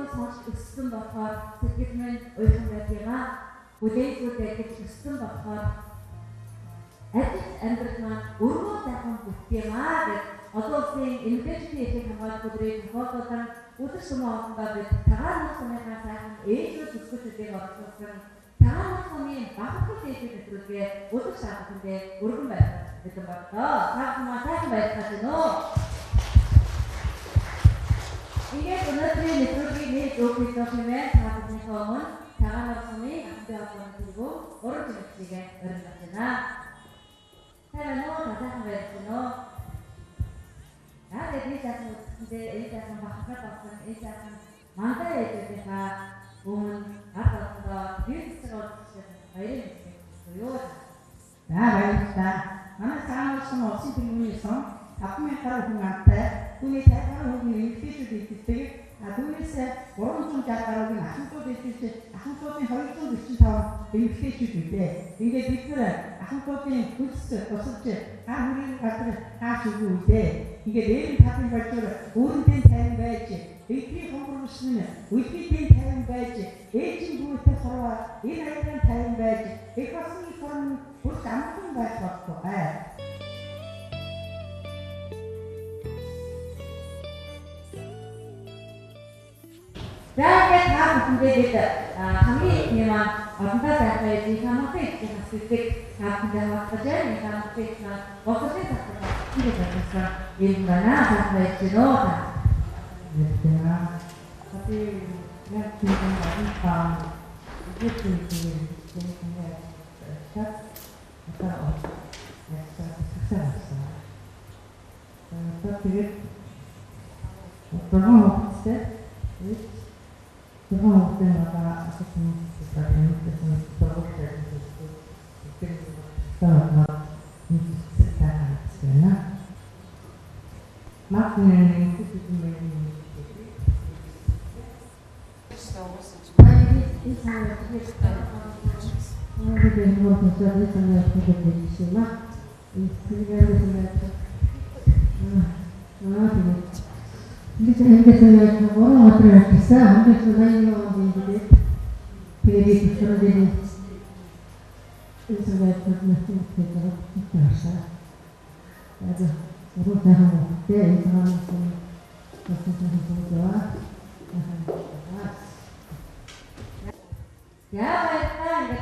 дуу сонсч өссөн болохоор сэтгэл минь уйхан байдгаа. Бүлээгүүдээ гэж өссөн болохоор ажил амьдрал маань өргөө сайхан бүтгиймаа гэж одоо улсын инновацийн эсрэг хамгаалах өдрийг тохиолдуулан өдөр сумын хоорондоо бид тагаан насныхаа сайхан ээлжүүд өсгөлтийг оролцуулсан тагаан насны багтал ээлжүүд нэвтрүүлгээ өдөр шаардлагатай өргөн байна гэдэг бодлоо. Тагаан маань сайхан байцгааж байна уу? Ингээд өнөөдрийн нэвтрүүлгийг нээж өгөх хэмээн тагаанныхаа өмнө тагаан насны ахмад холбооны төлөвөө уран зохиолыг өргөж байна. Хайрноо тагаан байцгаана. Яагаад энэ сайхан үсгэндээ энэ сайхан багтаад авсан энэ сайхан мандаа ээлжүүдийнхаа өмнө ард олондоо бизнесээр олдсон баярын мэдээг юу? Баярлалаа. Манай саамсан улсын төлөвийн сон 5,000 гаруй хүн амтай түүний 50 гаруй хүн инвестиционд хийдэг. Түүнээс 360 гаруйг нь ахмадууд эзэлж ахмадуудын 245 инвестиционд хийдэг. Ингээд бид нэр ахмадуудын хүчс тусалж хаа хүрийн газар хаач өгөө үдээ. Ингээд ийм татан болчоор өөрөндөө тайван байж эдний хөнгөрмөс нь үлдээдийн тайван байж ээжийн бүтэц хорвоо энэ аягийн тайван байж их басны форм бүр амтан байж болтугай. Заагаад таамаглалд хамгийн юм одонтой байхад энэ хамаатай их хэсэг таамаглал багтаж байна. Таамаглалд бодлогын татвар хийх гэсэн юм байна. Таамаглаж байна. Яа. Tapi яг тийм байна. Ихэвчлэн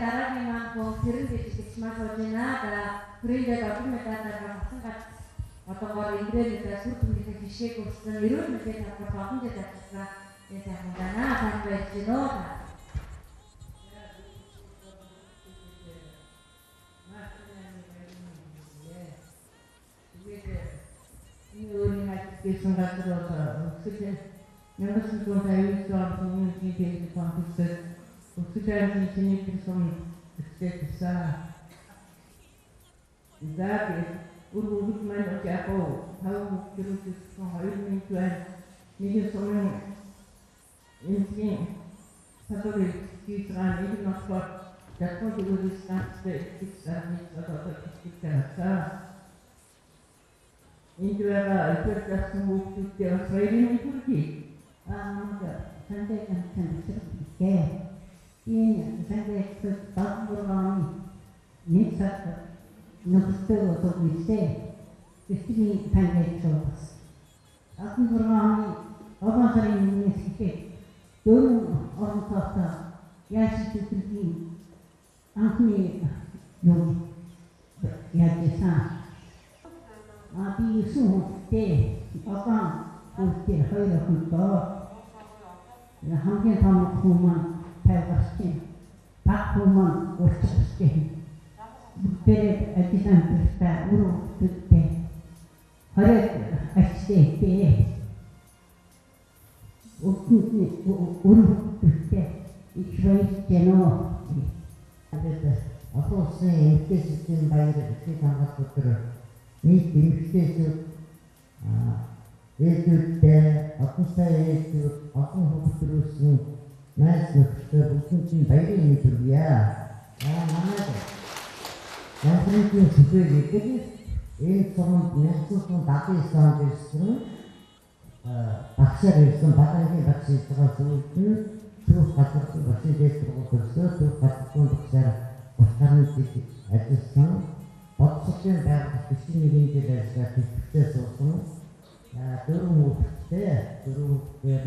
дараагийн маань хэрэг гэж маш байна. Хүрээндээ олон мэдээлэл авсан одоогоор инглиээр сүр түмний хишээг өгсөн эрүүл мэндийн салбарт олон жил ажилласан энэ сайхан байна. Сайн байж гэнэ үү? Энэ өөрийн ажлын газар бол өсөлт 1959 оны жинхэнэ конкурсд өсөлтийн чиний person эцэгсэн. Заавал үргэлж маань яг хав гэрүүлсэн 2000 нэг сумын энгийн садорыг хийсэн нэг нөхөр яг тэгвэл станцтэй ихсарны одоо ихсарсан. Индивидуал экспертийн хүмүүстэй освоёны хүрхий сантай кампаниг энэ сантай багбургааны нэг сар нөхцөл өдөртөө эцгийн тангайчаас багбургааны обонсарын нэгсээ дөрөв оронтойгоо яаж хийх анхны юу яажсан би сүнтэй одоо үгүй хоёр хүнтэй хамгийн том хүмүүс тавьсан баг хүмүүс өчсөн бүгдээ ажилласан хэрэгтэй үргэлжлээ хараа ажлаа үргэлжлээ их гэнэ Ахуулсан эмэгтэйчүүдийн баяр эцэг хамгаалалт өдөр нийт эмэгтэйчүүд ээлжүүдтэй олон сая ээлжүүд олон хүүхдүүдсэн найз нөхдөд бүгдийн баярын мэд хүргье. Манай Янзын сүлжээ гэдэг энэ цомд 1979 онд ирсэн багшаар ирсэн Бадангийн багш байгаа зүйлд нь түүх газрын багшийн дэс сургуулиуд түүх газрын багшаар 30 гаруй жил ажилласан. Бодлогын байгууллага бичгийн нэгэн жил ажиллаж төвчтэй суусан. Дөрвөн хүүхэдтэй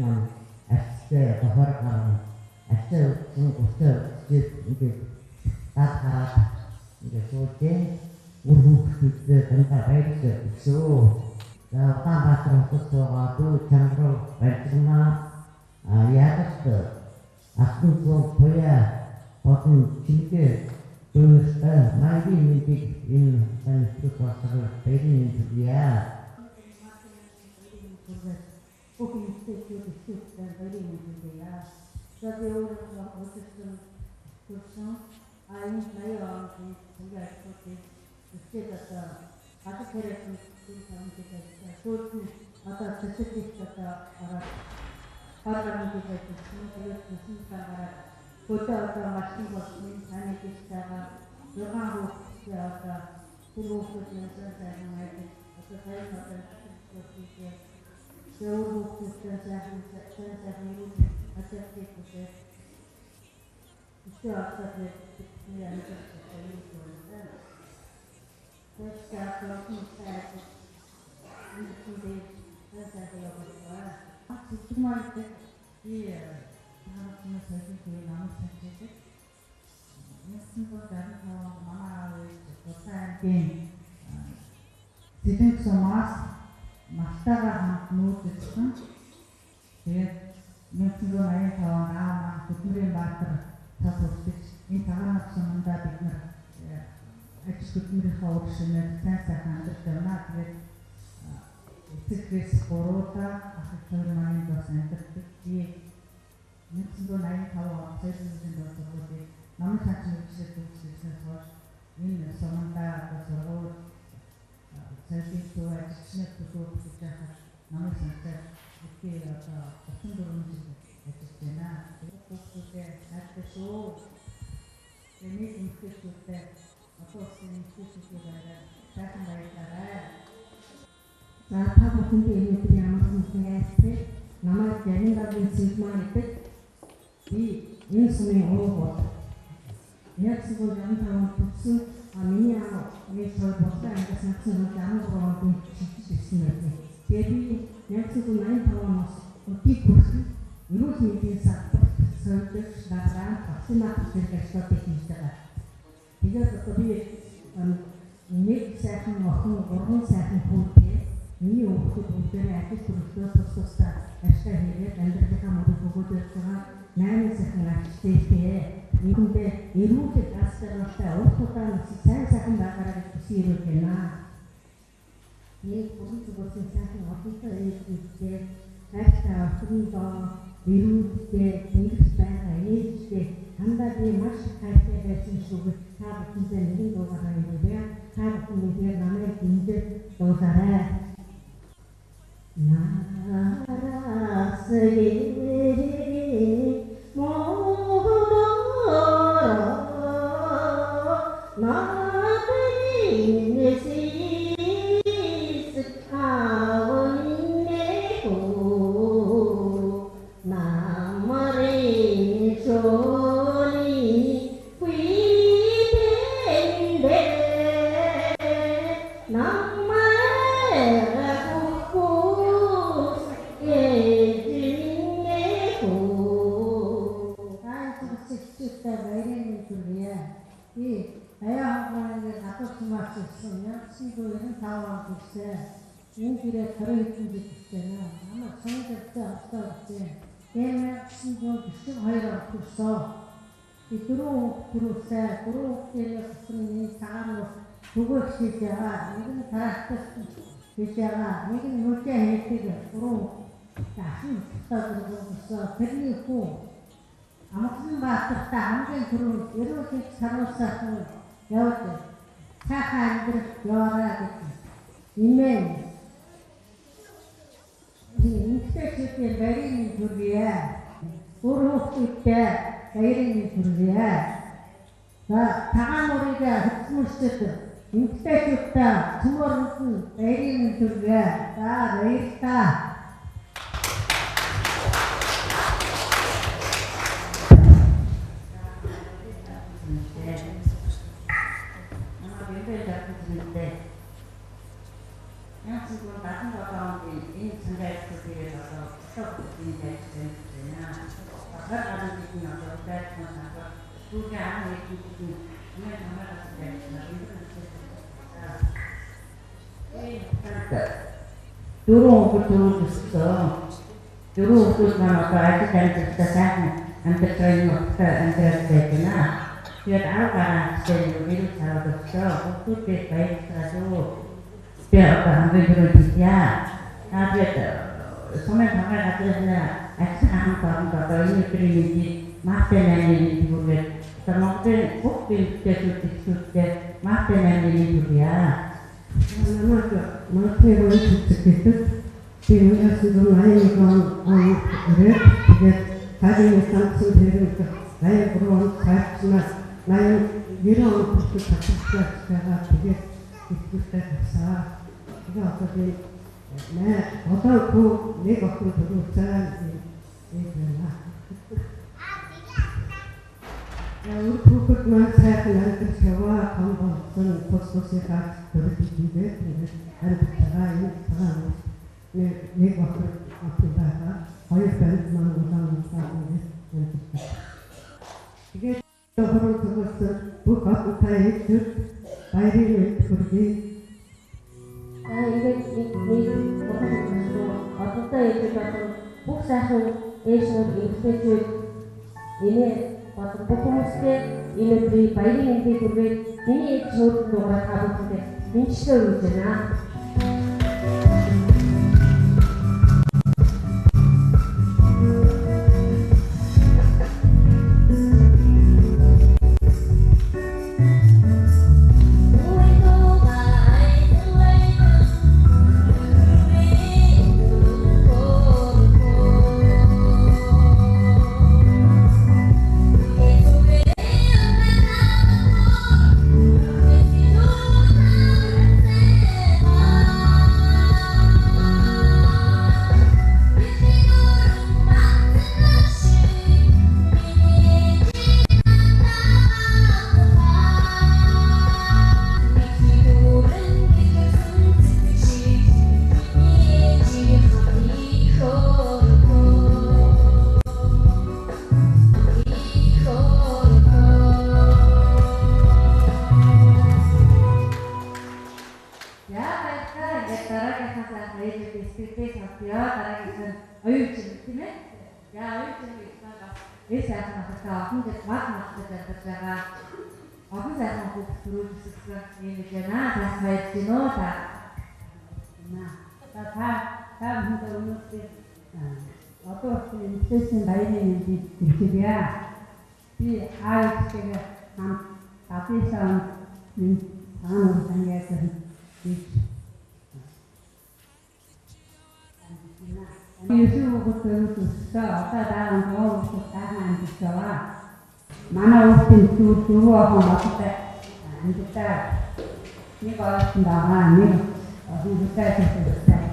маань арчтай бохор гарсан. Арчтай үсэн 30 жил ингээд хараад ингээд сууж үр хүүхэдтэй дандаа баярлаж өгсөө. За Улаанбаатар хотод байгаа дүү чангаруу барьцнаа ягт ахын туяа бодон чигээ дүүнэстэй майгийн мэдийг энэ санхүүх боловсрол баярын төлөе. Бүгд ихтэй баярын төлөе. За өөрөөр хэлбэл төрсөн айн наяа ингээд үстэй одоо хэрэг сүүлд одоо цэцэрлэгт ороод парламентд ажилласан. Тэгээд төсөн цагаараа хөдөө одоо машин болсон таны дэвтэрээр 6 хүүхдээ одоо тэр хүүхдийн сайн мэдээ одоо сайн мэдээ зөвхөн сайхан ажиглаж үзээ. Үстэй одоо тэр амьд Тэдний сумаас мартагаа хамт нүүдэлсэн. Тэгээд 1985 онд аа Хөдмөрийн Баатар тас үрдэж энэ цагаан сумандаа бид нар ажил хөдөлмөрийнхөө уршигнээр сайн хандаж байна. Тэгээд эцэгээс 3 ах хоёр маань бас амьдардаг. Би 1985 онд Соёлын боловсролыг намын цаашны үйлчлэл төвчснээс хойш энэ сумандаа одоо сургууль Соёлын төв ажилчны төлөв хийж байгаа намын цаашаа ихтэй одоо 34 жил ажиллаж байна. Хүүхдүүдээ хайртай шүү. Энийг үнэхээр одоо сэнтүүсээ байгаа сайхан баярлалаа. За та бүхэндээ энэ өдрийн ямар нэгэн айстай намайг Жанингагийн Сэлман гэдэг би энэ сумын уруу бод. Яг зөвхөн 95 онд төгсөн миний аав нэг сар болсон ангас нацсан 13 онд шийдсэн байдаг. Тэгээд би яг зөвхөн 95 оноос өдөрт хүрсэн эрүүл мэндийн салбарт дараа вакцинаци хэрэгжүүлэлт хийж байгаа. Тэгээд одоо би нэг сайхан охин 3 сайхан хүүхдээ миний хүүхдүүд бүгдээ ажил төрөлөө тусдаа ашиг хийгээд амьдралынхаа мөрөд өгөөд байгаа 8 сайхан ачтээтэй үүндээ эрүүл астартай урт удаан сайн сайхан байгаараа гэж хүсэж байна. Нэг бүрэн зүгээрсэн сайхан одонтой ээлжтэй хайртай охин доо эрүүлтэй тэнгис байгаа ээлжтэй хандаа би маш хайртай байсан шүү. Та бүхэндээ нэгэн дуугараа өгье. Та бүхэндээ намайг дэмжиж дуусаарай. Энэ гэрээ 20 хэдэн жил байна. Намайг сонгогдсон авсан. Эмээ чинь гişиг 2 он төрсөн. Би 4 төрөөсөө 3 гэрээ гэсэн цагаан түгөөс хийж байгаа. Нэг нь тараахтай хийж байгаа. Нэг нь нүдээ хийдэг 3 дахин төгссөн. Тэрний хүү Амгалан Баатартай хамгийн түрүү эрүүл мэндийн саруулсан явж цаахан амьдрах яваарай гэж имэн институтын баярын төлөе. Өөрөөхтэй баярын төлөе. За тагаан мөрийгээ хөтсмөсөд институттай цөмөрөнд баярын төлөе. За баярлалаа. 표현 작품인데 그냥 지금 낮은 거 가운데 이 전자에서 비례해서 스톱 인자에 되나 가라는 느낌이 어서 우리한테 두개 안에 있는 정말 정말 요런 것도 있어. 요런 것만 어떤 아직까지 사는 안 들어있는 것도 안 들어있구나. 그래서 알아가라 시대로 미국 살아뒀어. 그때 가입해가지고 그때 어떤 안 그런 짓이야. 그래서 소매 방을 가져서 아직 안 가고 또 이미 그림인지 맞대면인지 모르겠어. 그때 꼭 그때 맞대면인지 모르야. 마트에 도착해서 지금 가수도 많이 그래 이게 가정의 상승 되니까 나의 부러운 잘지만 나의 이런 것도 작곡자가 되게 있을 때 가서 그가 어떻게 내 어떤 그 내가 그 도둑자는 얘기나 우리 그것만 생각하는 그 저와 건강성 곳곳에가 그렇게 하는 자가 이 사람 내가 그 아프다가 어여편만 오상하는 이게 저거를 그것을 그 가까이 그 바이리를 그렇게 이게 어떤 때에 복사한 예술 인스티튜트 이내 어떤 퍼포먼스에 이는 그 바이리는데 그게 이내 저도가 가보는데 인식을 있잖아. 스테이션 바이리는지 집이야. 이 아이 집에가 앞에서 상황을 상의해서 유튜브부터 있어. 어떠다는 거부터 다안 있어. 만화없인 두하고 맞다 안 됐다. 이거 나가 아니고 어디 됐다 됐다.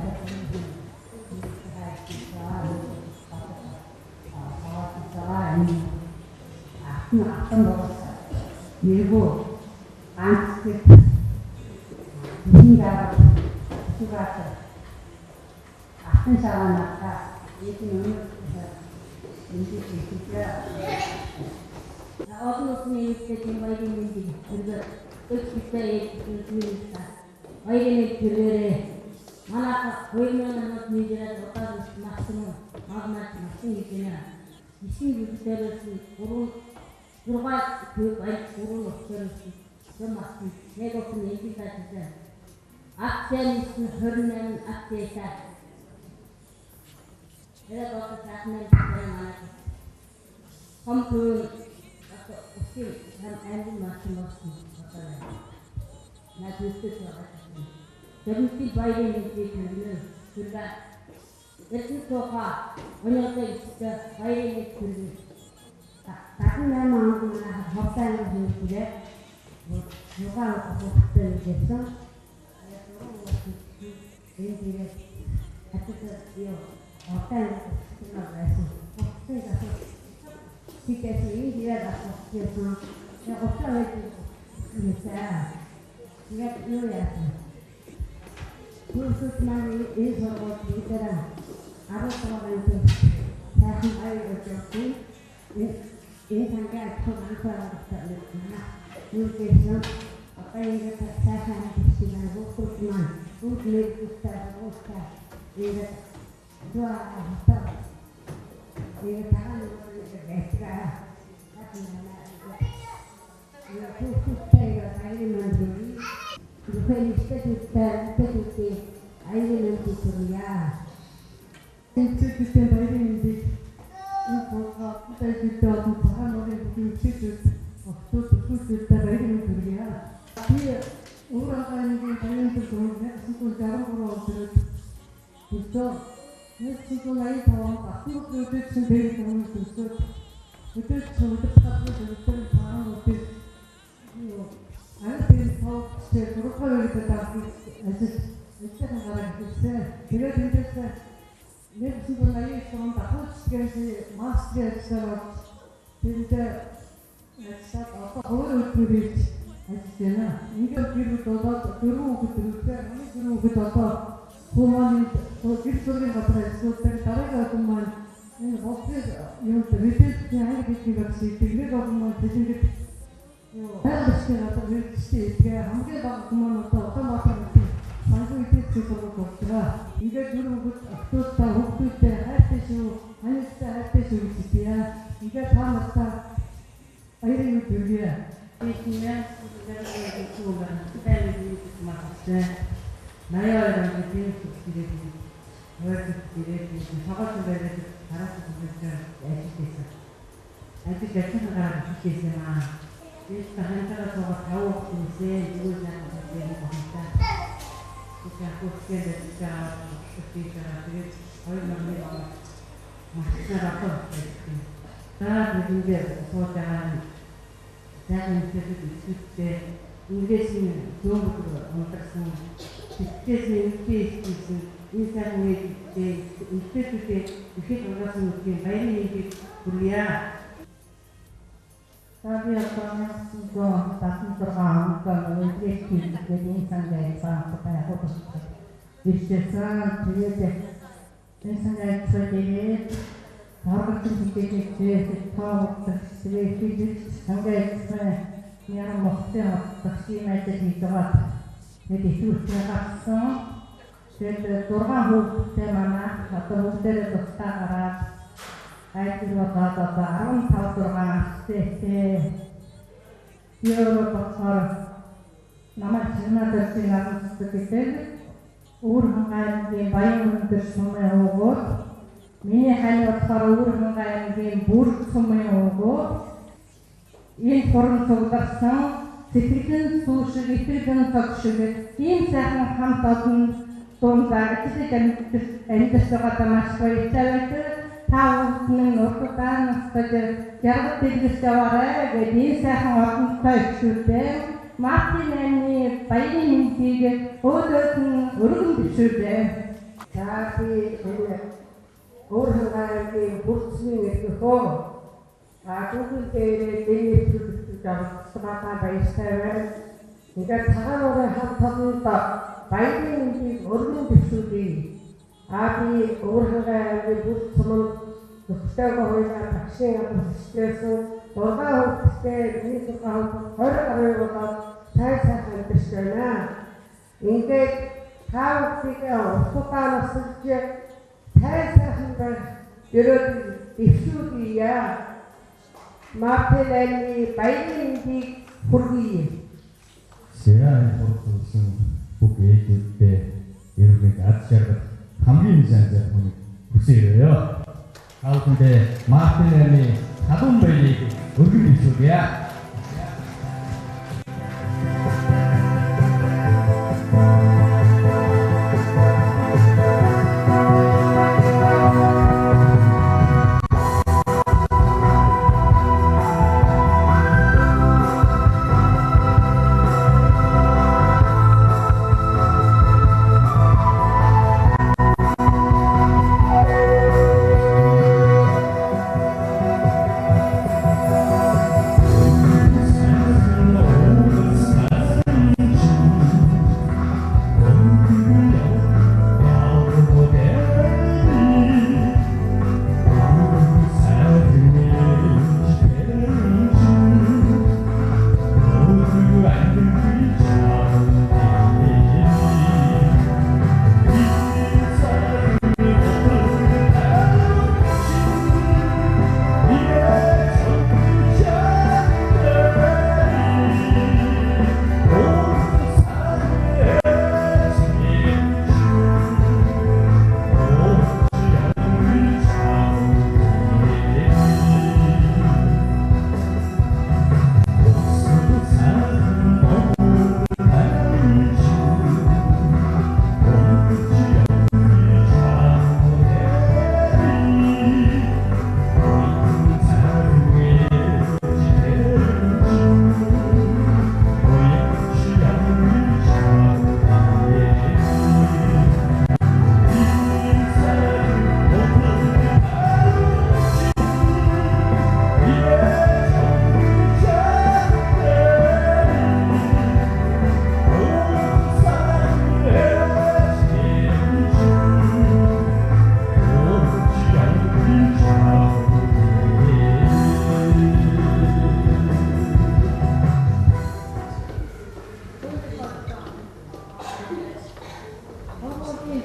어떤 거 밀고 안쓰 누군가가 들어와서 아픈 사람 났다 얘기는 인지 수 있죠. 어떤 옷을 입을 때 뭐 이랬는지 그래서 그때 그러니까 어이름이 그래 만화가 보이면은 미지라도 어떤 말씀은 말씀이잖아. 26대를 그런 들어가 그 그런 것들을 그 말씀 내가 그 얘기가 진짜 악세는 흐르는 악세다. 내가 그 작는 사람 많아서 그 혹시 한 앤드 말씀 어떠나요? 나 듣을 좋아가지고 젊은 바이든이 들으면 그가 내트워크가 어느 때 있을 바이든이 들으면 다른 나라만큼이나 법사를 보는데 누가 그것을 했어? 그래서 같이 법사를 쓰려고 해서 법사에 가서 그때서 인지가 나서 그래서 법사를 그랬어요. ингээд юу яасан. Хүүхэд маань энэ сургууль дээр 15 он сайхан аяг өгсөн. Энэ тангаа тохиолдсон байна. Юу гэсэн одоо ингээд сайхан хийсэн хүүхэд маань бүгд нэгтэй уусаа ингээд дуаа ini tangan ekstra tapi mana ya khusus saya air mandiri bukan kita air mandiri ya itu kita air mandiri itu kita kita tangan orang itu waktu kita air mandiri ya dia orang lain yang kalian terus itu jarang orang terus itu 지금 나이 더 앞으로 그렇게 준비를 하는 것도 그때 저도 앞으로 저도 바람 어때 아이들이 더 제 그렇게 되다 아주 이때가 가라앉았어요. 제가 진짜 내 지금 나이 좀 바꾸시게지 마스터에서 진짜 진짜 아까 거울 들이 아시잖아. 이거 뒤로 더 들어오고 들어오고 고만이 또 길속에 가서 있었을 따라가 보면 어떻게 이런 리필트 하는 게 같이 되게가 보면 되게 다시 가서 이렇게 함께 봐 보면 어떤 마찬가지 만족 이렇게 되고 그렇더라. 이게 주로 또 혹도 때할 때도 아닐 때할 때도 있지야. 이게 다 맞다. 아이들이 들이야. 이시면 우리가 이렇게 보면 그다음에 맞지. 나야라는 게 기대기, 기대기, 사과도 내려서 잘하고 그랬죠. 아직 괜찮아, 좋겠지만 일단 한자라서 다 없으니 누구지 않는 되는 거니까 진짜 그렇게 진짜 그렇게 되게 얼마나 맛있더라고. 나 이제 소장 작은 데도 있을 때 인계심 좋은 것으로 엄청 그때서 이렇게 인상에 이때 가서 이렇게 많이 이렇게 우리야. Tapi apa juga tapi terangkan untuk kita insan supaya fokus. Biasanya dia insan jadi harus kita tahu sedikit sampai yang maksudnya pasti macam itu. Jadi sudah langsung jadi turun mana atau dari dokter 아이들과 가서 아름다운 돌아가는 때 여러분들 남아 지나들 지나는 때 우르한가에 바이오는 소매 오고 미니 하이어터 우르한가에 물 소매 오고 이 포럼 속에서 сэтгэлэн сүүшиг итгэн тогшиг ийм сайхан хамт олон дундаа эцэг амьдс байгаа маш баяртай таавны нутгаар настай яг тэглэж яваарай гэдэг сайхан ордонтой өчүүтэй Мартинны баярын мэндийг өөдөөс өргөн бишүүлээ. За би энэ өөрхөн бүрцний өгөхөө Google дээр дэвшүүлж байгаа баяртай байна. Ингээд цагаан хамтанд баярын мэндийг өргөн бишүүлээ. Би өөрхөн бүрцмэн зөвхөн хоёроо такшиг авчихсан. Долоо хөвгтэй нэг хав 20 гаруй болоод сайхан амьдч байна. Ингээд таавчигээ усутаанаас сайхан ерөөд дэвшүүлье. Мартинны баярын мэндийг хүргэе. Сэрэн бүрдүүлсэн бүх ээлжүүдтэй ерөнхийд ад шаргал хамгийн сайн хүнийг хүсээрээ. Хаалтандаа Мартинны хадун баярыг өргөн бишүүлье.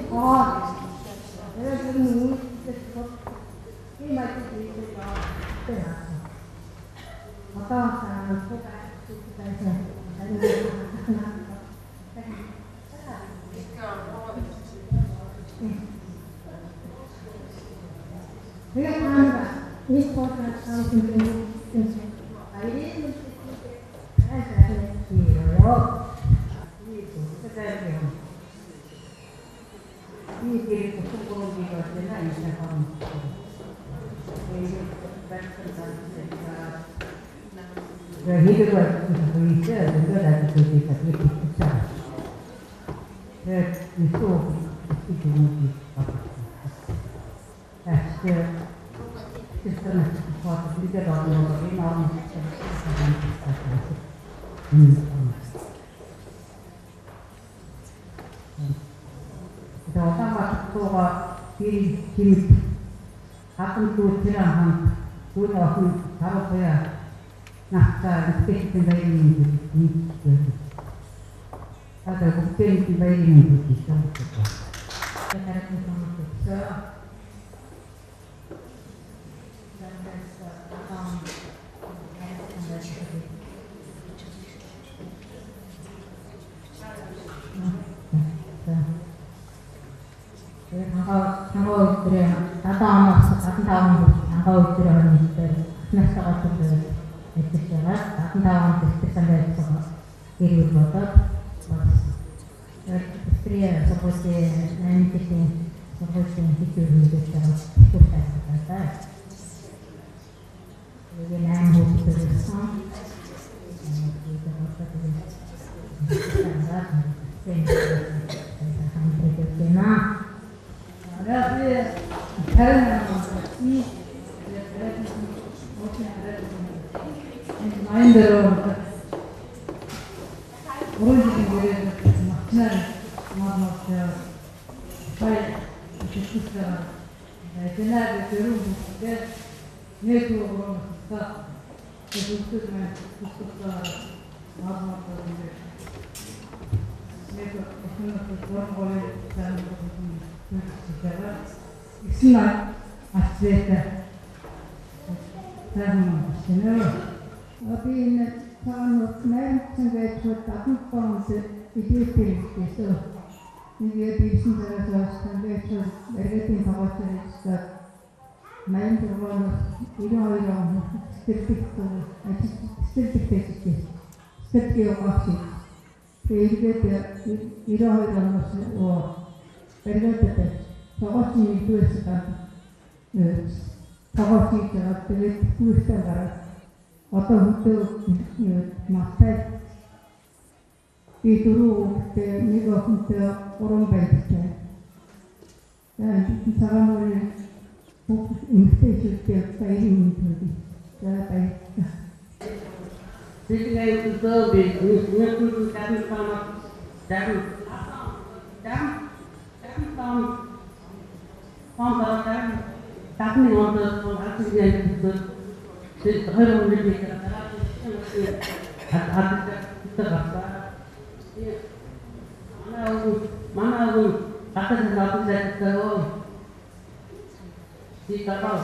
내가 지금 이 말씀 드리니까 그때 나서 어떤 사람은 소가 해서 다른 내가 하는가 이 소가 사오신 아이린 잘했어요. 이 길이 고속도로가 되나 이상하면 hidup Indonesia juga dari segi besar. Itu di sistem suatu juga dalam norma Kita waktu kiri akan tujuan punya harus saya nah seperti kembali ini ada bukti kembali ini bisa cara kita bisa Tanggal kira datang satu tahun tanggal kira ini semester satu itu jelas tahun sampai kiri botot istri seperti nanti seperti itu secara susah kata jadi nanti itu sama itu botot itu standar 마인드로 오른쪽에 노래를 막 지나를 막 빨리 이렇게 듣다가 지나를 들은 곳에 내 쪽으로 가 그것만 듣다가 막 그런데 내가 어떤 그런 거를 하는 거 듣다가 익숙한 아스레타 그런 것이는 अभी मैं संगठन ताकूं से इतिहास के लिए ये बीचन जरा संगठन एडिटिंग भाषा इसका मैं तो वो इधर स्थिति ओकाशी फिर इधर वो एडिट भाषा इतु ऐसा भाषा जरा तेरे पूछता करा Atau untuk master itu ni untuk orang baik dan cara orang investasi baik ini cara baik. Sehingga itu bisnisnya itu kami sama jam tapi untuk hasilnya itu غير الذي mana aku kata sesuatu saya tahu di kapal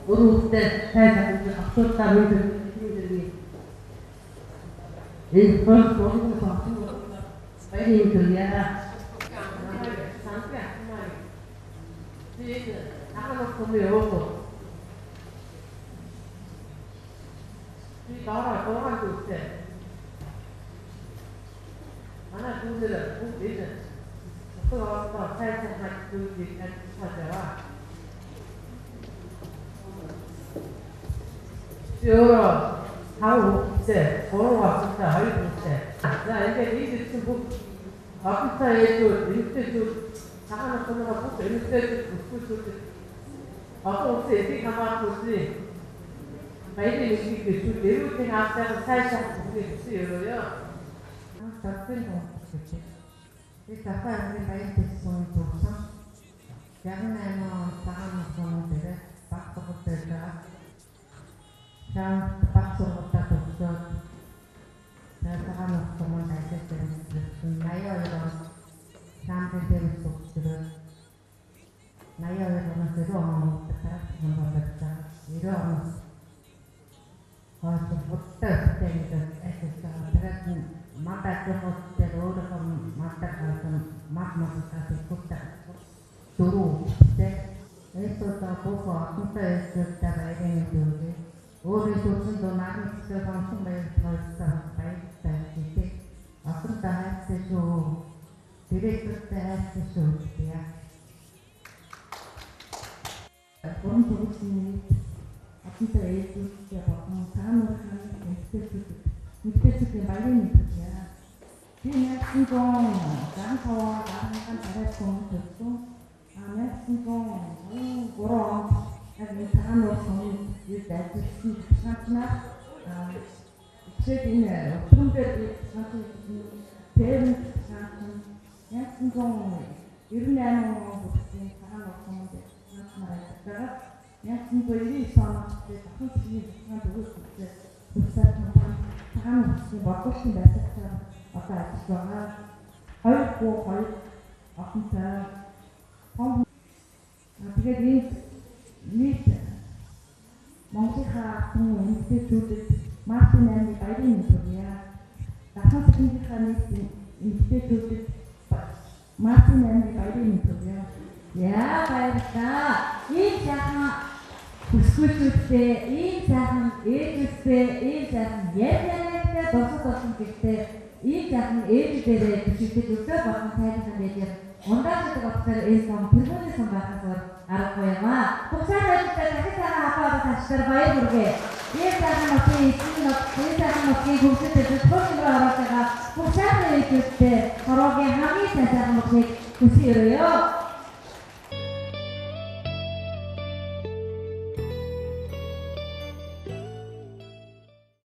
urus saya atur kami sendiri ini first ini itu ya sampai kemarin aku mau 나라 돌아갈 수 있대. 하나 둘을 보기는 또 살짝 둘이 찾아와. 여러 하고 있대. 걸어와 진짜 하고 있대. 나 이제 이제 지금 아프타에 또 이때 또 하나 걸어가 보고 이때 또 아까 혹시 이렇게 가만히 Baik ini itu dulu tinggal saya itu ya. Tapi itu apa yang baik itu semua. Jangan memang tangan semua beda. Pak bekerja, jangan pak semua bekerja. Dan tangan semua baik itu. Saya orang оролцоогоор мартагсан мартагсан бүгдээ дөрөвтэй эсвэлтэй бүх онцтой эсвэлтэй баярын өдрөө өөрөө төрсөн доо наадмын сонсон баярлалаа баяртай гэдэг асуултаа хайртай шүү директортай хайртай шүү яа гурван төрөлхтний атомтой эсвэлтэй болон таамаг мэдээсээ баярын өдрөө би нэгэн гоо ганцаа ганцхан арай комментсэн нэгэн гоо гурван яг таамаг коммент дэвсэн чанаа ихэдин түндэр санаа тэрэн санаа нэгэн гоо 98 бүхэн таамаг коммент чанаа нэгэн гоо 99 санаатай дахин чиний санаа дөрөвтэй үсээр таамаг бодсон байсан одоо ажиж байгаа хоёр ахынтай тэгээд нийт Монголынхаа хүн эмэгтэйчүүдэд Мартин амны баярын өдрөө дахин сэтгийнхаа нийт эмэгтэйчүүдэд Мартин амны баярын өдрөө яа баярлалаа. Ийм сайхан хүсгүүлчүүдтэй, ийм сайхан ээжүүдтэй, ийм сайхан яриатай болсон гэхдээ ийм сайхан ээжүүдээрээ бичигдэж өдөө болон тайлбар дээр ундаадаг болохоор энэ ном тэргүүний сон байхаар аргагүй юм аа. Бүгсаа байдлаа дахин сайхан хапаад тааштай баяр хүргэе. Ийм сайхан нотын эцэг нот, ийм сайхан нотын хөвгөдөд төгсгөл ороод байгаа бүгсаа ээжүүдтэй хороогийн хамгийн сайхан нотыг хүсье өрөөё.